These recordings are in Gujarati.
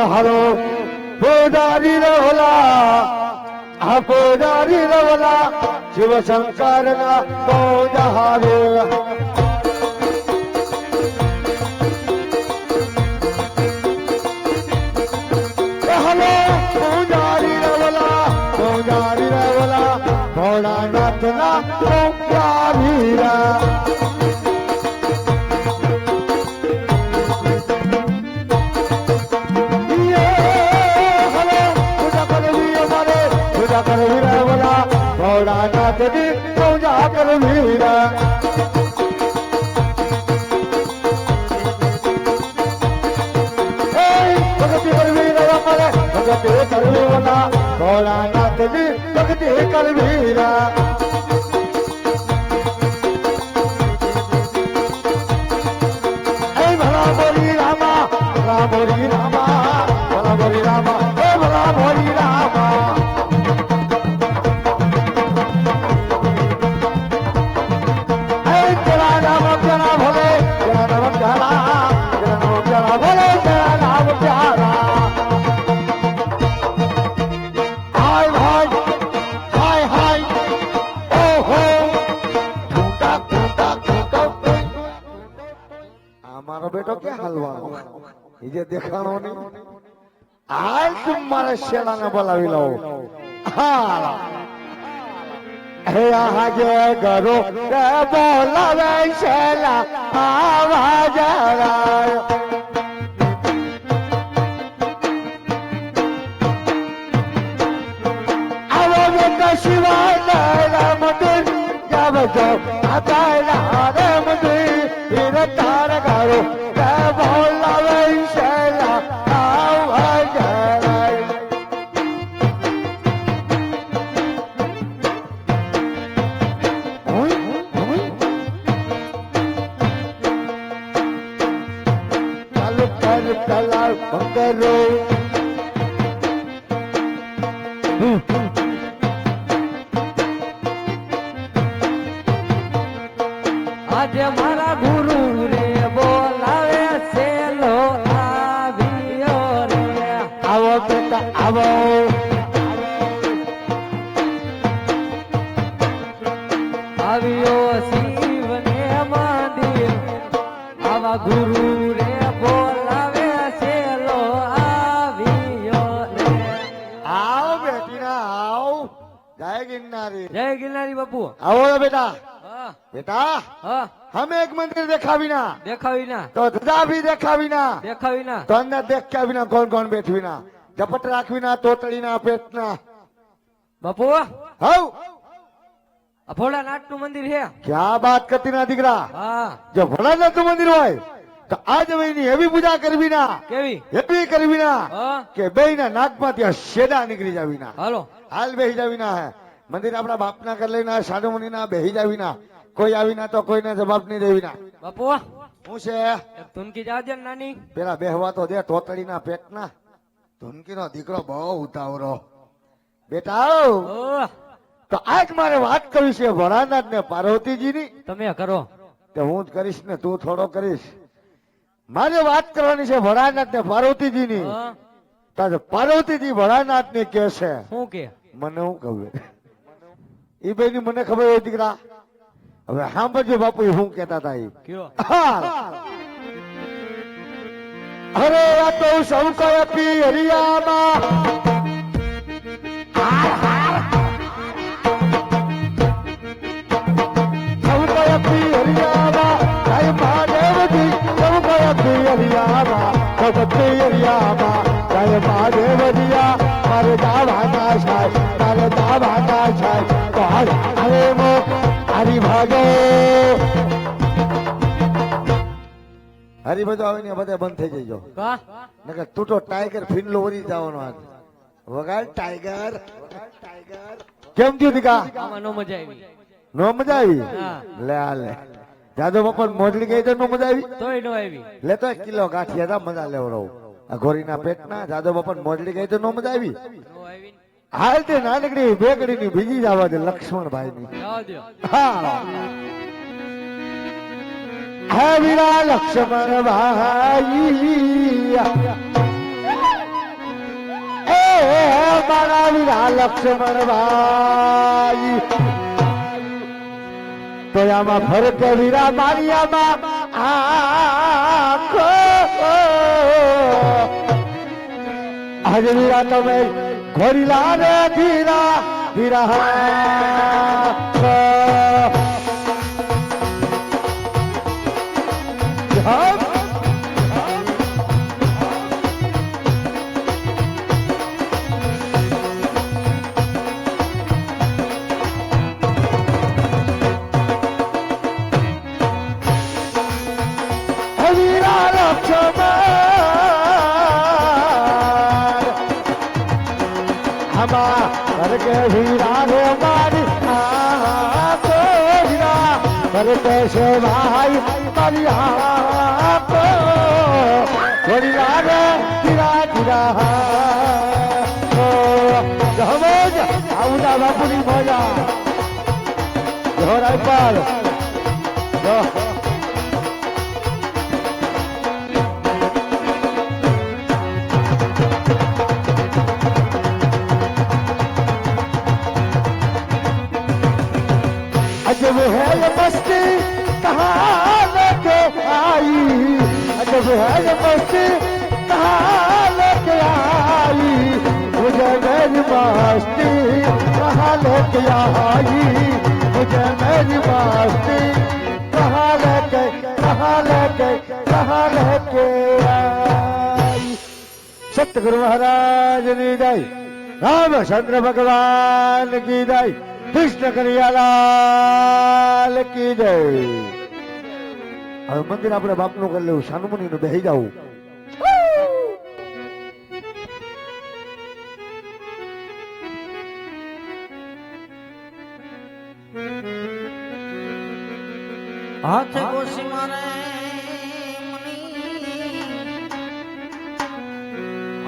હાલો પોદારી રવલા પોદારી રવલા શિવ શંકર ના પોદારે ભોળાનાથ ના પ્યારીરા પૂજા કરવી રેવલા ભોળાનાથ ની પૂજા કરવી રા ભક્તિ કરવી રેવા મારે ભક્તિ કરવી વલા ભોળાનાથ ની ભક્તિ કરવી રા ભલા બોલી રામા ભલા બોલી રામા ભલા બોલી રામા ભલા બોલી રામા તેરા નામ પ્યારા ભોલે તેરા નામ પ્યારા તેરા નામ પ્યારા ભોલે તેરા નામ પ્યારા મારો બેટો ક્યાં હાલવાનો જે દેખાણો નહીં હાલ તું મારા શેલાને બોલાવી લો હા હે આજે ગરો રે બોલાવે શેલા આવાજ આવો બેટા શિવાય રામ મંદિર જાવ જાવ આતા રામ મંદિર તાર ગારો રે બોલાવે શેલા આવાજ કલા ભંગરો આજે મારા ગુરુ રે બોલાવે સેલો આવ્યો રે આવો બેટા આવો આવ્યો શિવ ને મંદિર આવા ગુરુ રે બોલાવે સેલો આવ્યો રે આવો બેટીના આવો જય ગિરનારી જય ગિરનારી બાપુ આવો બેટા હા બેટા હા हमें एक मंदिर देखा बिना દેખાવી ના तो ध्वजा भी देखा बिना દેખાવી ના तो अंदर देख के बिना कौन कौन बैठ बिना झपट राख बिना तोतड़ी ना पेटना બાપુ हौ આ ભોળાનાથ નું મંદિર છે क्या बात करती ना दिगरा હા जो भोलानाथ નું मंदिर होय तो आज महीनी हेवी पूजा कर बिना કેવી हेवी कर बिना હા के बेना नाक में त्या शेदा निकली जा बिना હાલો हाल बेही जा बिना है मंदिर अपना बाप ना कर लेना साधु मुनि ना बेही जा बिना कोई आवी ना तो कोई ने जवाब नहीं देवी ना બાપુ હું છે એક તુનકી જાજે નાની પેલા બેહવા તો દે તોતડી ના પેટ ના ધુનકી નો દીકરો બહુ ઉતાવળો બેટા ઓ તો આજ મારે વાત કરવી છે ભોળાનાથ ને પાર્વતીજી ની તમે કરો તે હું જ કરીશ ને તું થોડો કરીશ મારે વાત કરવાની છે ભોળાનાથ ને પાર્વતીજી ની હા તો પાર્વતીજી ભોળાનાથ ને કે છે શું કે મને હું કહું એ બે ની મને ખબર હોય દીકરા હવે સાંભળજો બાપુ શું કેતા હતા એ કયો અરે આ તો સૌ કય પી હરિયામાં સૌ કય પી હરિયામાં જય મહાદેવજી સૌ કય પી હરિયામાં ભગતી હરિયામાં જય મહાદેવજીયા મારે દાવાના થાય તારે દાવાના થાય તો અરે મો હરિભાગો હરિભાગો આવે ને બધા બંધ થઈ જઈજો કા નકર તૂટો ટાઈગર ફિનલો વરી જવાનો આજ વગાડ ટાઈગર કેમ થયું દીકા આમાં નો મજા આવી નો મજા આવી હા. લે આ લે જાદો બપોર મોજડી ગઈ તો નો મજા આવી તોય નો આવી લે તો 1 કિલો ગાંઠિયા હતા મજા લેવડો આ ઘોરીના પેટના જાદો બપોર મોજડી ગઈ તો નો મજા આવી નો આવી હાલ તે નાનકડી બેકડી ની બીજી જ આવવા દે લક્ષ્મણભાઈ ની જાવ દો હા હે વીરા લક્ષ્મણ ભાઈ એ મારા વીરા લક્ષ્મણ ભાઈ તો આમાં ફરક વીરા મારી આમાં આખો આજે વીરા તમે ઘોડીલા રે ધીરા ધીરા के हीरा रे मारी को हीरा पर कैसे भाई मारिया को हीरा रे हीरा हीरा ओ जमोज आउना बापुनी मजा जोराई पर जो अजब है ये मस्ती कहाँ लेके आई अजब है ये मस्ती कहाँ लेके आई मुझे मेरी मस्ती कहाँ लेके आई मुझे मेरी मस्ती कहाँ लेके आई सतगुरु महाराज की जय रामचंद्र भगवान की जय कृष्ण करियालाल की जय હવે મંદિર આપણે બાપનું કરી લેવું સાનુમુની નું બેહી જાવું હાથે ગોસી મારે મની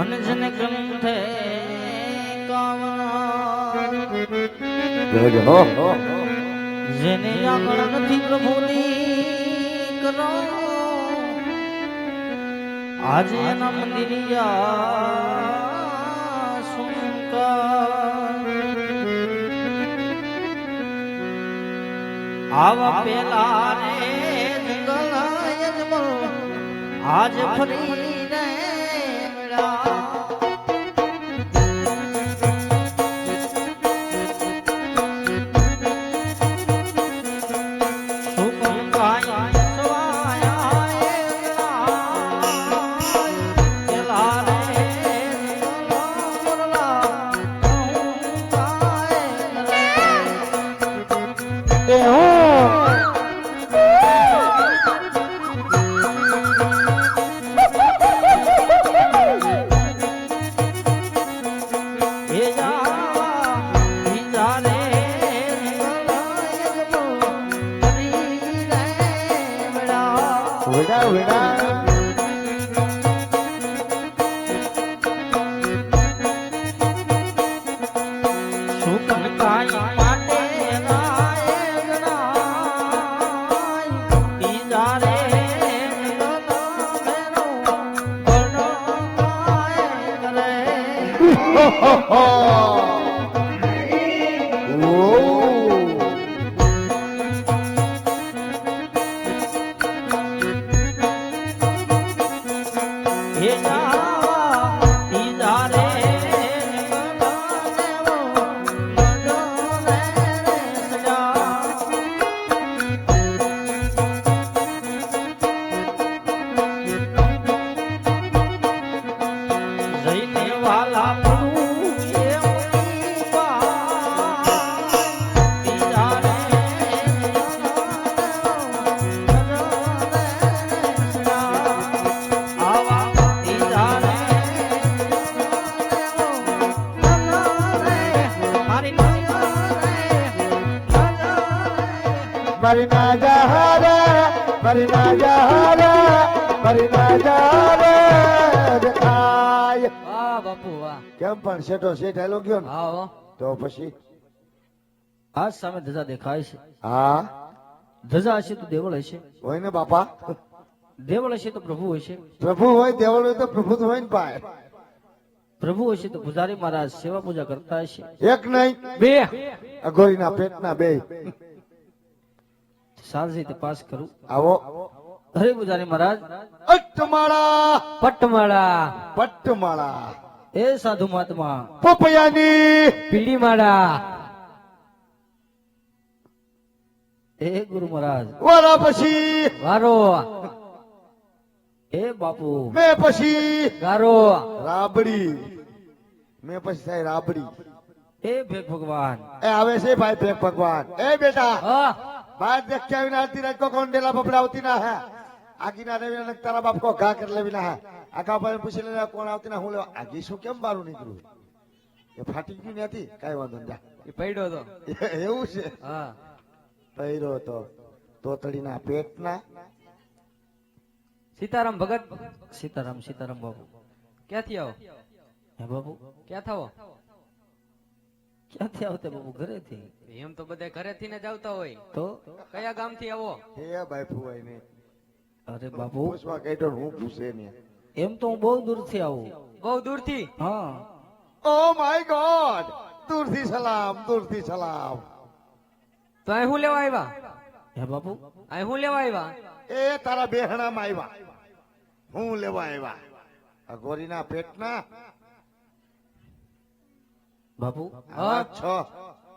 અને જને ગ્રંથે કાવના જેને આગળ નથી પ્રભુની કરો આજે એના મંદિરિયા સુંકા આવા પેલા રે જંગલ યજમલ આજ ફરીને મળ્યા मरना जहारे मरना जहारे मरना जहारे आय વાહ બાપુ વાહ કેમ પણ સેટો સેટ હેલો ગયો ને હા હો. તો પછી આજ સામે ધજા દેખાય છે હા ધજા હશે તો દેવળ હશે, હોય ને બાપા, દેવળ હશે તો પ્રભુ હશે, પ્રભુ હોય દેવળ હોય તો પ્રભુ જ હોય ને ભાઈ. પ્રભુ હશે તો પૂજારી મહારાજ સેવા પૂજા કરતા હશે. એક નહીં બે અઘોરીના પેટના બે. સારી રીતે પાસ કરું. આવો હરે પૂજારી મહારાજ, અષ્ટમાળા પટમાળા પટ્ટમાળા એ સાધુ મહાત્મા, પોપૈયાની પીળી માળા એ ગુરુ મહારાજ, વરા પછી વારો એ બાપુ, મેં પછી ગારો રાબડી, મેં પછી થાય રાબડી. એ ભેગ ભગવાન, એ આવે છે ભાઈ ભેગ ભગવાન. એ બેટા હા बात देख के आविना आती रात को कौन डेला बबड़ा होती ना है आगी ना रेवी ना तारा बाप को घा कर लेवी ना है आका पर पूछ लेना कौन आवती ना હું લેવા आगी શું કેમ બારું નીકળું એ ફાટી ગયું નથી કાઈ વાંધો નહીં જા એ પડ્યો તો એવું છે હા પૈરો તો તોતડીના પેટના સીતારામ ભગત સીતારામ સીતારામ બાપુ. ક્યાંથી આવો હે બાપુ, ક્યાં થાવો ક્યાંથી આવતે બાપુ? ઘરેથી. એમ તો બધા ઘરેથી ને જ આવતા હોય, તો કયા ગામથી આવો? હે ભાઈ ફુવાઈ ને અરે બાપુ, પૂછવા કઈતો હું પૂછે ને એમ તો હું બહુ દૂરથી આવું. બહુ દૂરથી? હા, ઓ માય ગોડ દૂરથી સલામ તો અહીં હું લેવા આવ્યા? હે બાપુ, અહીં હું લેવા આવ્યા? એ તારા બેહણામાં આવ્યા હું લેવા આવ્યા અઘોરીના પેટના બાપુ હા છો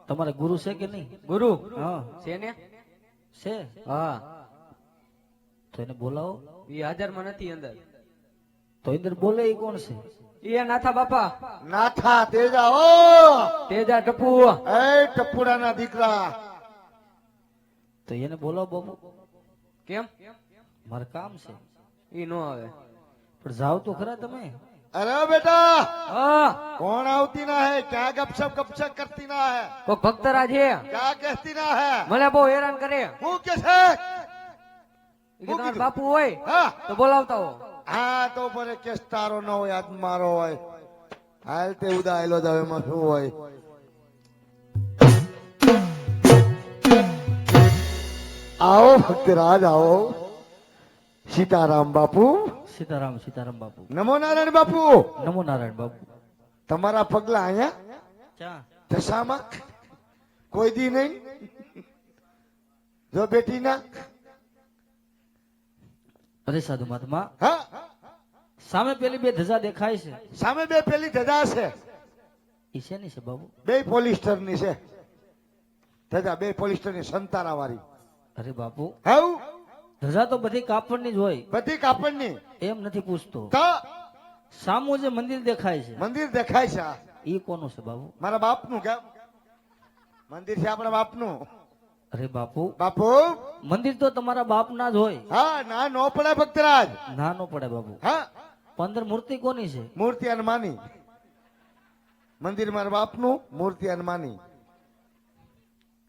તમારે ગુરુ છે કે નહીં? ગુરુ હા છે ને? છે. હા તો એને બોલાવો. એ હાજરમાં નથી અંદર. તો ઇન્દર બોલે એ કોણ છે? એ નાથા બાપા નાથા તેજા ઓ તેજા ટપુ. એ ટપુડાના દીકરા તો એને બોલાવો બાપુ. કેમ? મારે કામ છે. એ નો આવે. પણ જાઓ તો ખરા તમે. अरे बेटा હા कौन आवती ना है क्या गपशप करती ना है કોઈ ભક્તરાજ છે, क्या कहती ना है મને બહુ હેરાન કરે. હું કે છે ઈ કે તમારા બાપુ હોય હા તો બોલાવતા હો. હા તો પર કેસ તારો ન હોય આજ મારો હોય હાલ તે ઉદાયેલો જ હવે એમાં શું હોય આવો ભક્તરાજ આવો સીતારામ બાપુ સીતારામ સીતારામ બાપુ. નમો નારાયણ બાપુ નમો નારાયણ બાપુ. તમારા પગલા અહીંયા ચા દશામાં કોઈ દી નહીં જો બેટી ના અરે સાધુ મહાત્મા, હા સામે પેલી બે ધજા દેખાય છે, સામે બે પેલી ધજા છે ઈ શેની છે બાબુ? બે પોલિસ્ટર ની છે ધજા બે પોલિસ્ટર ની સંતારા વાળી અરે બાપુ, હવ ધજા તો બધી કાપડની જ હોય, બધી કાપડ ની એમ નથી પૂછતો. તો સામું જે મંદિર દેખાય છે મંદિર દેખાય છે આ. ઈ કોનું છે બાબુ? મારા બાપનું કેમ મંદિર છે આપણા બાપનું અરે બાપુ, બાપુ મંદિર તો તમારા બાપના જ હોય. હા ના નો પડે ભક્તરાજ ના નો પડે બાબુ. હા 15 મૂર્તિ કોની છે? મૂર્તિ હનુમાની મંદિર મારા બાપનું મૂર્તિ હનુમાની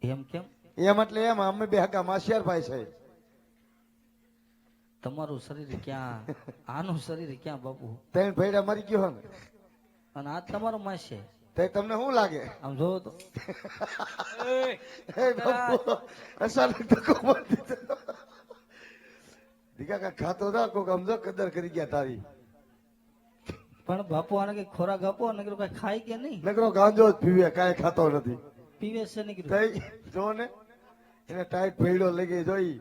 એમ કેમ? એમ એટલે એમ અમે બે હગા માસિયારભાઈ છે તમારું શરીર ક્યાં, આનું શરીર ક્યાં બાપુ? ત્રણ ભેડા મરી ગયો ને અને આ તમારો માસ છે. તે તમને શું લાગે આમ જોવો તો હે બાપુ અચાનક ધક્કો મારી દીધો દીકા કા ખાતો ના કોક સમજો કદર કરી ગયા તારી પણ બાપુ આને કઈ ખોરાક આપો ને કઈ ખાય કે નહીં? નકરો ગાંજો જ પીવે કાંઈ ખાતો નથી પીવે છે ને કીધું. તઈ જો ને એને ટાઈટ ભેડો લઈ ગઈ જોઈ